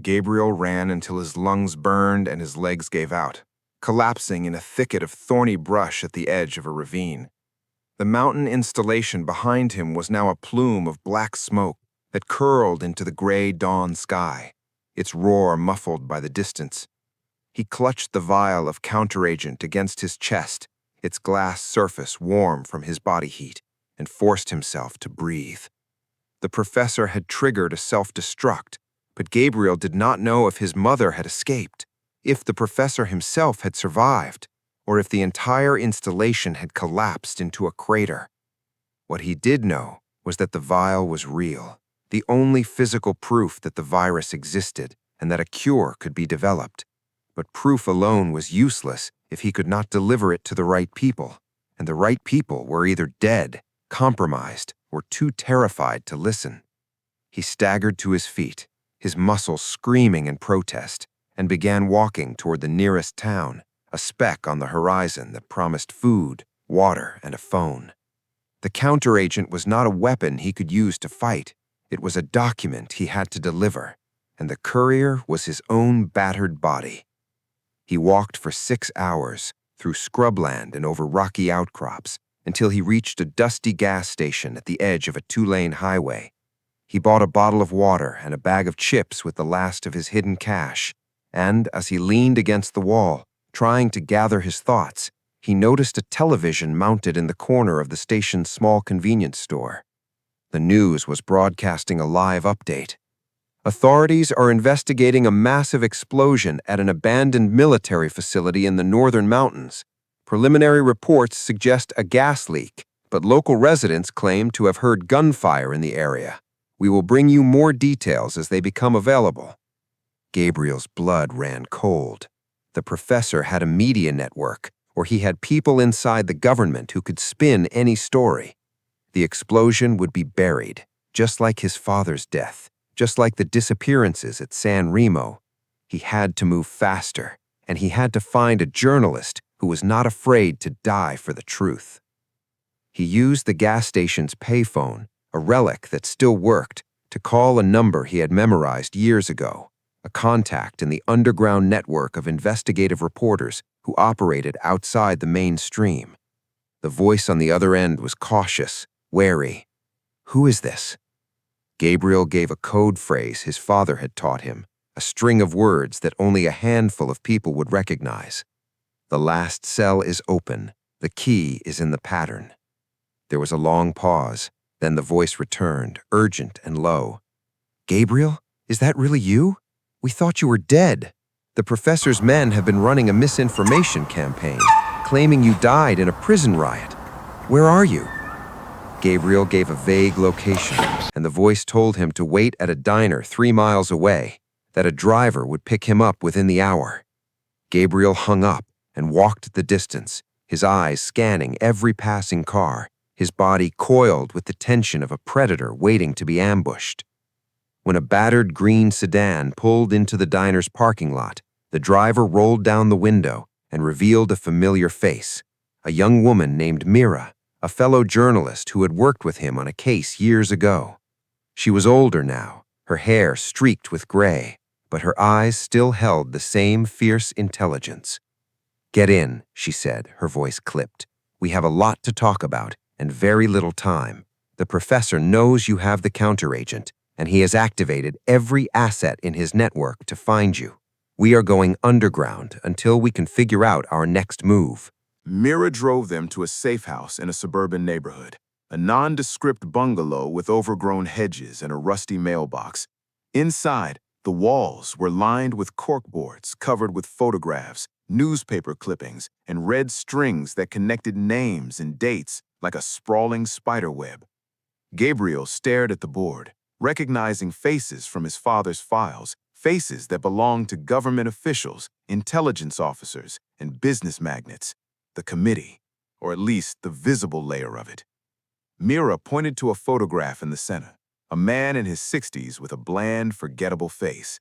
Gabriel ran until his lungs burned and his legs gave out, collapsing in a thicket of thorny brush at the edge of a ravine. The mountain installation behind him was now a plume of black smoke that curled into the gray dawn sky, its roar muffled by the distance. He clutched the vial of counteragent against his chest, its glass surface warm from his body heat, and forced himself to breathe. The professor had triggered a self-destruct, but Gabriel did not know if his mother had escaped, if the professor himself had survived, or if the entire installation had collapsed into a crater. What he did know was that the vial was real, the only physical proof that the virus existed and that a cure could be developed. But proof alone was useless if he could not deliver it to the right people, and the right people were either dead, compromised, or too terrified to listen. He staggered to his feet, his muscles screaming in protest, and began walking toward the nearest town, a speck on the horizon that promised food, water, and a phone. The counteragent was not a weapon he could use to fight. It was a document he had to deliver, and the courier was his own battered body. He walked for 6 hours, through scrubland and over rocky outcrops, until he reached a dusty gas station at the edge of a 2-lane highway. He bought a bottle of water and a bag of chips with the last of his hidden cash, and as he leaned against the wall, trying to gather his thoughts, he noticed a television mounted in the corner of the station's small convenience store. The news was broadcasting a live update. Authorities are investigating a massive explosion at an abandoned military facility in the northern mountains. Preliminary reports suggest a gas leak, but local residents claim to have heard gunfire in the area. We will bring you more details as they become available. Gabriel's blood ran cold. The professor had a media network, or he had people inside the government who could spin any story. The explosion would be buried, just like his father's death, just like the disappearances at San Remo. He had to move faster, and he had to find a journalist who was not afraid to die for the truth. He used the gas station's payphone, a relic that still worked, to call a number he had memorized years ago, a contact in the underground network of investigative reporters who operated outside the mainstream. The voice on the other end was cautious, wary. "Who is this?" Gabriel gave a code phrase his father had taught him, a string of words that only a handful of people would recognize. "The last cell is open. The key is in the pattern." There was a long pause. Then the voice returned, urgent and low. "Gabriel, is that really you? We thought you were dead. The professor's men have been running a misinformation campaign, claiming you died in a prison riot. Where are you?" Gabriel gave a vague location, and the voice told him to wait at a diner 3 miles away, that a driver would pick him up within the hour. Gabriel hung up and walked the distance, his eyes scanning every passing car, his body coiled with the tension of a predator waiting to be ambushed. When a battered green sedan pulled into the diner's parking lot, the driver rolled down the window and revealed a familiar face, a young woman named Mira, a fellow journalist who had worked with him on a case years ago. She was older now, her hair streaked with gray, but her eyes still held the same fierce intelligence. "Get in," she said, her voice clipped. "We have a lot to talk about and very little time. The professor knows you have the counteragent, and he has activated every asset in his network to find you. We are going underground until we can figure out our next move." Mira drove them to a safe house in a suburban neighborhood, a nondescript bungalow with overgrown hedges and a rusty mailbox. Inside, the walls were lined with corkboards covered with photographs, newspaper clippings, and red strings that connected names and dates like a sprawling spiderweb. Gabriel stared at the board, recognizing faces from his father's files, faces that belonged to government officials, intelligence officers, and business magnates. The committee, or at least the visible layer of it. Mira pointed to a photograph in the center, a man in his 60s with a bland, forgettable face.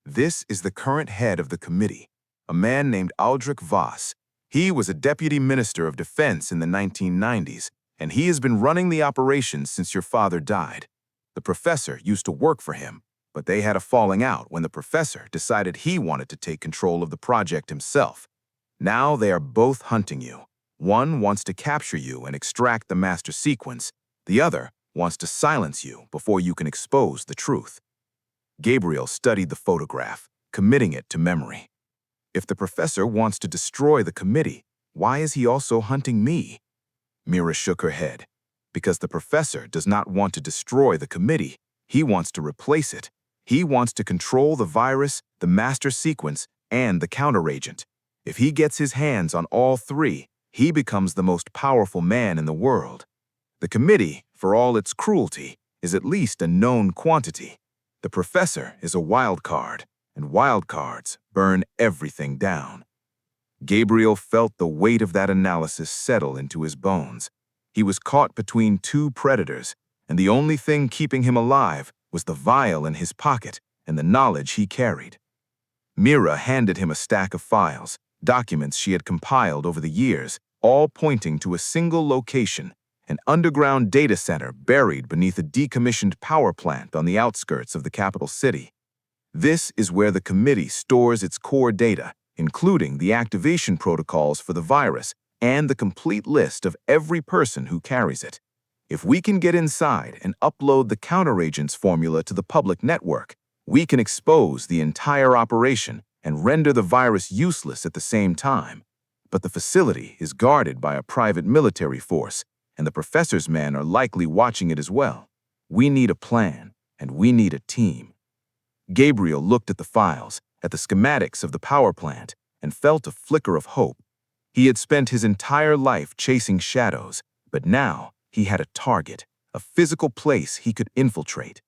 "This is the current head of the committee, a man named Aldrich Voss. He was a deputy minister of defense in the 1990s, and he has been running the operation since your father died. The professor used to work for him. but they had a falling out when the professor decided he wanted to take control of the project himself. Now they are both hunting you. One wants to capture you and extract the master sequence. The other wants to silence you before you can expose the truth. Gabriel studied the photograph, committing it to memory. If the professor wants to destroy the committee, why is he also hunting me? Mira shook her head. Because the professor does not want to destroy the committee, he wants to replace it. He wants to control the virus, the master sequence, and the counteragent. If he gets his hands on all three, he becomes the most powerful man in the world. The committee, for all its cruelty, is at least a known quantity. The professor is a wild card, and wild cards burn everything down. Gabriel felt the weight of that analysis settle into his bones. He was caught between two predators, and the only thing keeping him alive was the vial in his pocket and the knowledge he carried. Mira handed him a stack of files, documents she had compiled over the years, all pointing to a single location, an underground data center buried beneath a decommissioned power plant on the outskirts of the capital city. This is where the committee stores its core data, including the activation protocols for the virus and the complete list of every person who carries it. If we can get inside and upload the counteragent's formula to the public network, we can expose the entire operation and render the virus useless at the same time. But the facility is guarded by a private military force, and the professor's men are likely watching it as well. We need a plan, and we need a team. Gabriel looked at the files, at the schematics of the power plant, and felt a flicker of hope. He had spent his entire life chasing shadows, but now he had a target, a physical place he could infiltrate.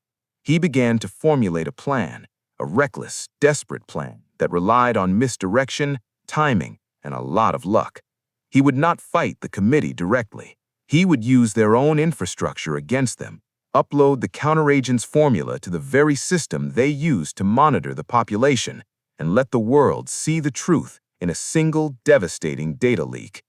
He began to formulate a plan, a reckless, desperate plan that relied on misdirection, timing, and a lot of luck. He would not fight the committee directly. He would use their own infrastructure against them, upload the counteragent's formula to the very system they use to monitor the population, and let the world see the truth in a single devastating data leak.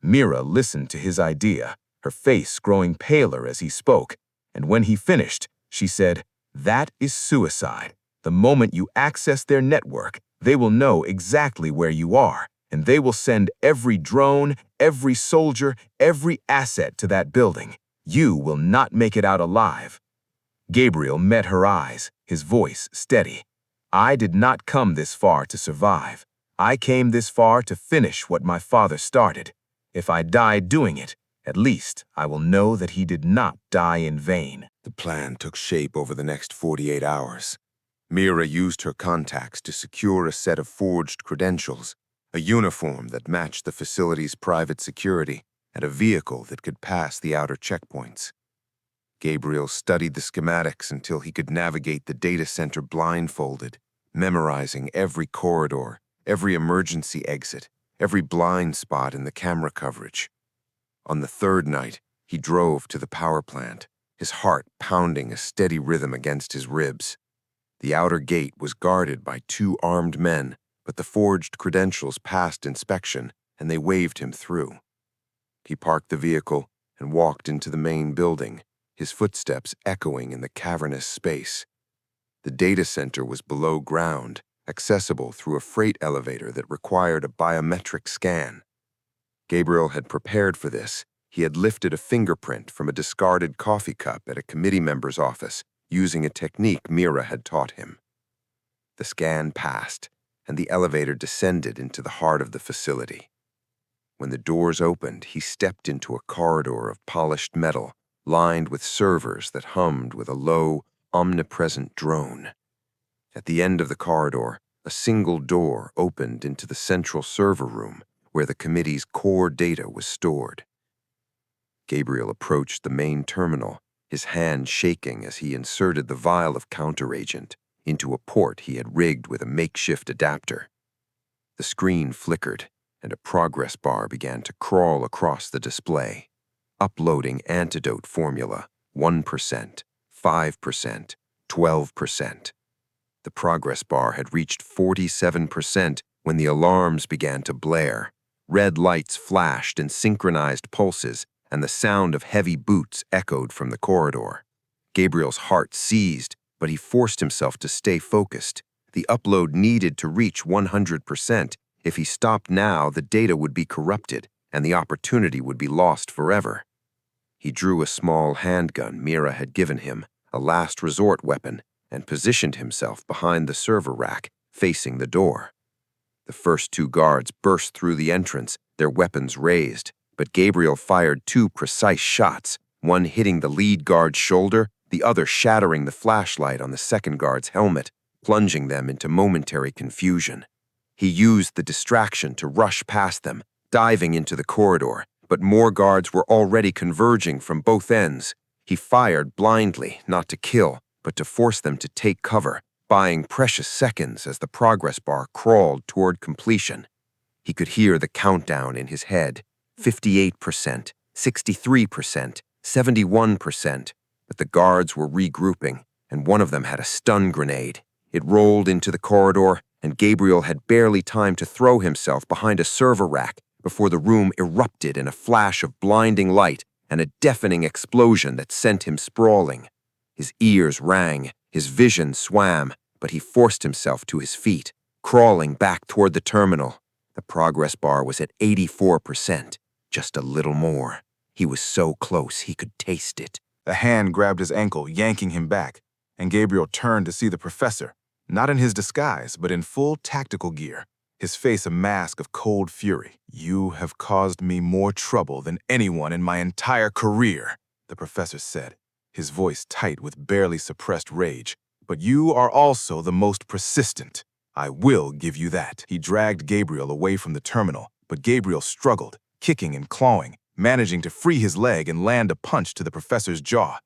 Mira listened to his idea, her face growing paler as he spoke, and when he finished, she said, "That is suicide. The moment you access their network, they will know exactly where you are, and they will send every drone, every soldier, every asset to that building. You will not make it out alive." Gabriel met her eyes, his voice steady. "I did not come this far to survive. I came this far to finish what my father started. If I die doing it, at least I will know that he did not die in vain." The plan took shape over the next 48 hours. Mira used her contacts to secure a set of forged credentials, a uniform that matched the facility's private security, and a vehicle that could pass the outer checkpoints. Gabriel studied the schematics until he could navigate the data center blindfolded, memorizing every corridor, every emergency exit, every blind spot in the camera coverage. On the third night, he drove to the power plant, his heart pounding a steady rhythm against his ribs. The outer gate was guarded by 2 armed men, but the forged credentials passed inspection, and they waved him through. He parked the vehicle and walked into the main building, his footsteps echoing in the cavernous space. The data center was below ground, accessible through a freight elevator that required a biometric scan. Gabriel had prepared for this. He had lifted a fingerprint from a discarded coffee cup at a committee member's office, using a technique Mira had taught him. The scan passed, and the elevator descended into the heart of the facility. When the doors opened, he stepped into a corridor of polished metal, lined with servers that hummed with a low, omnipresent drone. At the end of the corridor, a single door opened into the central server room, where the committee's core data was stored. Gabriel approached the main terminal, his hand shaking as he inserted the vial of counteragent into a port he had rigged with a makeshift adapter. The screen flickered, and a progress bar began to crawl across the display. Uploading antidote formula, 1%, 5%, 12%. The progress bar had reached 47% when the alarms began to blare. Red lights flashed in synchronized pulses, and the sound of heavy boots echoed from the corridor. Gabriel's heart seized, but he forced himself to stay focused. The upload needed to reach 100%. If he stopped now, the data would be corrupted, and the opportunity would be lost forever. He drew a small handgun Mira had given him, a last resort weapon, and positioned himself behind the server rack, facing the door. The first two guards burst through the entrance, their weapons raised, but Gabriel fired two precise shots, one hitting the lead guard's shoulder, the other shattering the flashlight on the second guard's helmet, plunging them into momentary confusion. He used the distraction to rush past them, diving into the corridor, but more guards were already converging from both ends. He fired blindly, not to kill, but to force them to take cover, buying precious seconds as the progress bar crawled toward completion. He could hear the countdown in his head, 58%, 63%, 71%, but the guards were regrouping, and one of them had a stun grenade. It rolled into the corridor, and Gabriel had barely time to throw himself behind a server rack before the room erupted in a flash of blinding light and a deafening explosion that sent him sprawling. His ears rang, his vision swam, but he forced himself to his feet, crawling back toward the terminal. The progress bar was at 84%, just a little more. He was so close he could taste it. A hand grabbed his ankle, yanking him back, and Gabriel turned to see the professor, not in his disguise, but in full tactical gear, his face a mask of cold fury. "You have caused me more trouble than anyone in my entire career," the professor said, his voice tight with barely suppressed rage. "But you are also the most persistent. I will give you that." He dragged Gabriel away from the terminal, but Gabriel struggled, kicking and clawing, managing to free his leg and land a punch to the professor's jaw.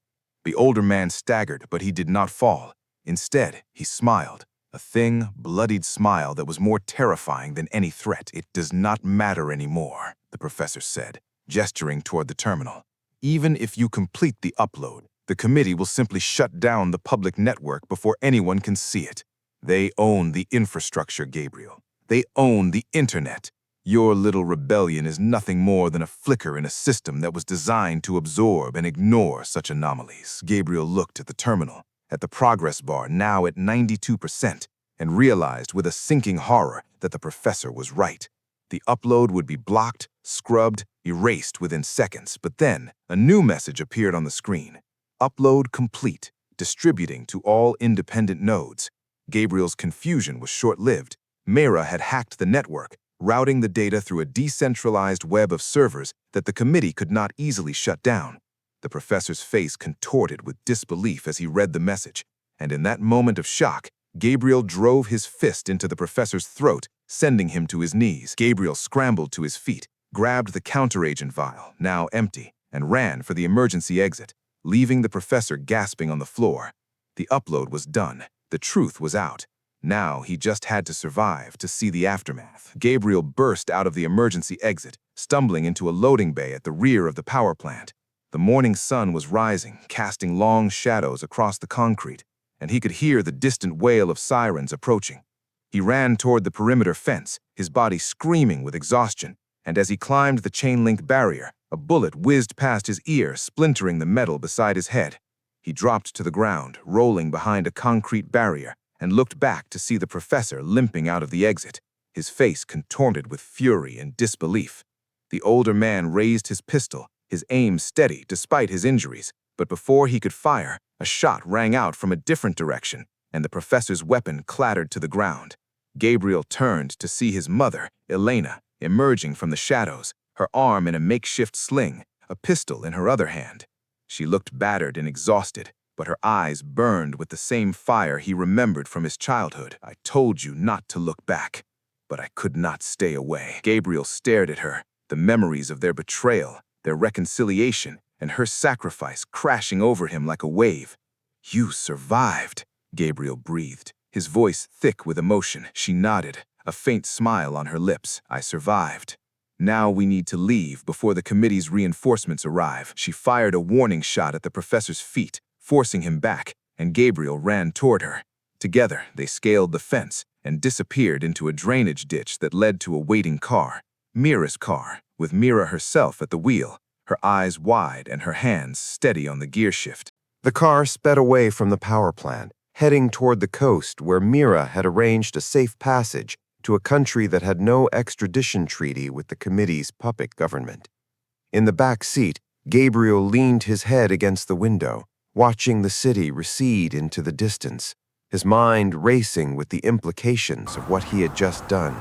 The older man staggered, but he did not fall. Instead, he smiled, a thin, bloodied smile that was more terrifying than any threat. "It does not matter anymore," the professor said, gesturing toward the terminal. "Even if you complete the upload, the committee will simply shut down the public network before anyone can see it. They own the infrastructure, Gabriel. They own the internet. Your little rebellion is nothing more than a flicker in a system that was designed to absorb and ignore such anomalies." Gabriel looked at the terminal, at the progress bar now at 92%, and realized with a sinking horror that the professor was right. The upload would be blocked, scrubbed, erased within seconds, but then a new message appeared on the screen. "Upload complete, distributing to all independent nodes." Gabriel's confusion was short-lived. Mira had hacked the network, routing the data through a decentralized web of servers that the committee could not easily shut down. The professor's face contorted with disbelief as he read the message, and in that moment of shock, Gabriel drove his fist into the professor's throat, sending him to his knees. Gabriel scrambled to his feet, grabbed the counteragent vial, now empty, and ran for the emergency exit, leaving the professor gasping on the floor. The upload was done. The truth was out. Now he just had to survive to see the aftermath. Gabriel burst out of the emergency exit, stumbling into a loading bay at the rear of the power plant. The morning sun was rising, casting long shadows across the concrete, and he could hear the distant wail of sirens approaching. He ran toward the perimeter fence, his body screaming with exhaustion, and as he climbed the chain-link barrier, a bullet whizzed past his ear, splintering the metal beside his head. He dropped to the ground, rolling behind a concrete barrier, and looked back to see the professor limping out of the exit, his face contorted with fury and disbelief. The older man raised his pistol, his aim steady despite his injuries, but before he could fire, a shot rang out from a different direction, and the professor's weapon clattered to the ground. Gabriel turned to see his mother, Elena, emerging from the shadows, her arm in a makeshift sling, a pistol in her other hand. She looked battered and exhausted, but her eyes burned with the same fire he remembered from his childhood. "I told you not to look back, but I could not stay away." Gabriel stared at her, the memories of their betrayal, their reconciliation, and her sacrifice crashing over him like a wave. "You survived," Gabriel breathed, his voice thick with emotion. She nodded, a faint smile on her lips. "I survived. Now we need to leave before the committee's reinforcements arrive." She fired a warning shot at the professor's feet, forcing him back, and Gabriel ran toward her. Together, they scaled the fence and disappeared into a drainage ditch that led to a waiting car. Mira's car, with Mira herself at the wheel, her eyes wide and her hands steady on the gear shift. The car sped away from the power plant, heading toward the coast where Mira had arranged a safe passage to a country that had no extradition treaty with the committee's puppet government. In the back seat, Gabriel leaned his head against the window, watching the city recede into the distance, his mind racing with the implications of what he had just done.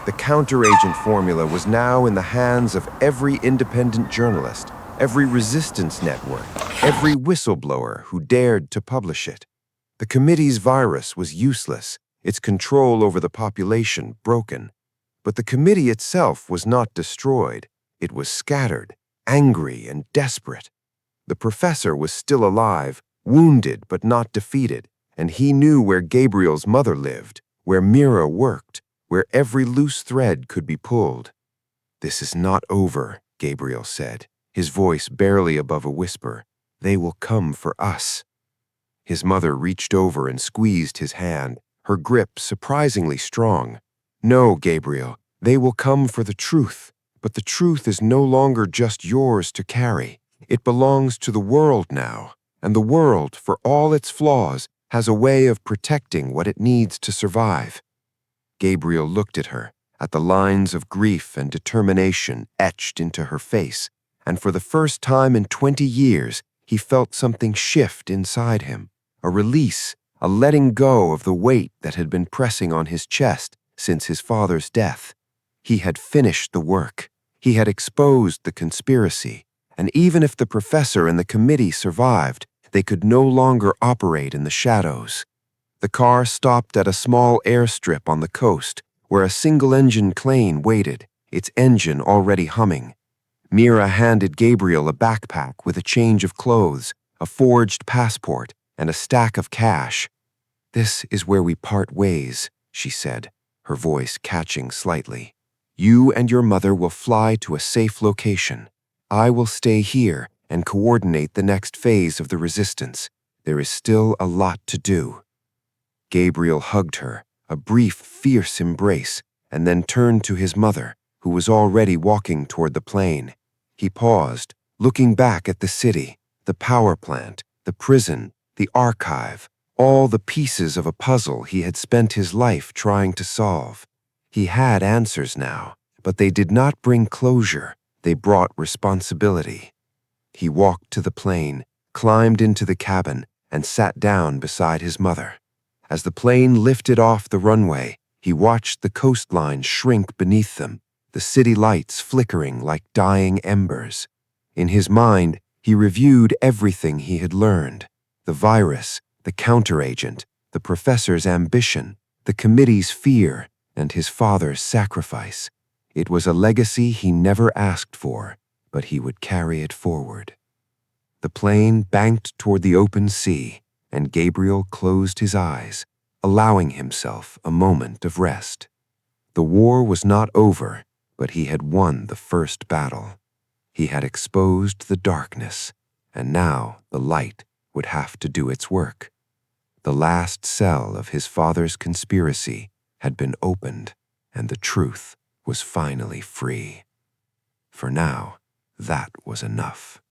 The counteragent formula was now in the hands of every independent journalist, every resistance network, every whistleblower who dared to publish it. The committee's virus was useless, its control over the population broken. But the committee itself was not destroyed. It was scattered, angry, and desperate. The professor was still alive, wounded but not defeated, and he knew where Gabriel's mother lived, where Mira worked, where every loose thread could be pulled. "This is not over," Gabriel said, his voice barely above a whisper. "They will come for us." His mother reached over and squeezed his hand, her grip surprisingly strong. "No, Gabriel, they will come for the truth, but the truth is no longer just yours to carry. It belongs to the world now, and the world, for all its flaws, has a way of protecting what it needs to survive." Gabriel looked at her, at the lines of grief and determination etched into her face, and for the first time in 20 years, he felt something shift inside him, a release, a letting go of the weight that had been pressing on his chest since his father's death. He had finished the work. He had exposed the conspiracy, and even if the professor and the committee survived, they could no longer operate in the shadows. The car stopped at a small airstrip on the coast, where a single-engine plane waited, its engine already humming. Mira handed Gabriel a backpack with a change of clothes, a forged passport, and a stack of cash. "This is where we part ways," she said, her voice catching slightly. "You and your mother will fly to a safe location. I will stay here and coordinate the next phase of the resistance. There is still a lot to do." Gabriel hugged her, a brief, fierce embrace, and then turned to his mother, who was already walking toward the plane. He paused, looking back at the city, the power plant, the prison, the archive, all the pieces of a puzzle he had spent his life trying to solve. He had answers now, but they did not bring closure. They brought responsibility. He walked to the plane, climbed into the cabin, and sat down beside his mother. As the plane lifted off the runway, he watched the coastline shrink beneath them, the city lights flickering like dying embers. In his mind, he reviewed everything he had learned: the virus, the counteragent, the professor's ambition, the committee's fear, and his father's sacrifice. It was a legacy he never asked for, but he would carry it forward. The plane banked toward the open sea, and Gabriel closed his eyes, allowing himself a moment of rest. The war was not over, but he had won the first battle. He had exposed the darkness, and now the light would have to do its work. The last cell of his father's conspiracy had been opened, and the truth was finally free. For now, that was enough.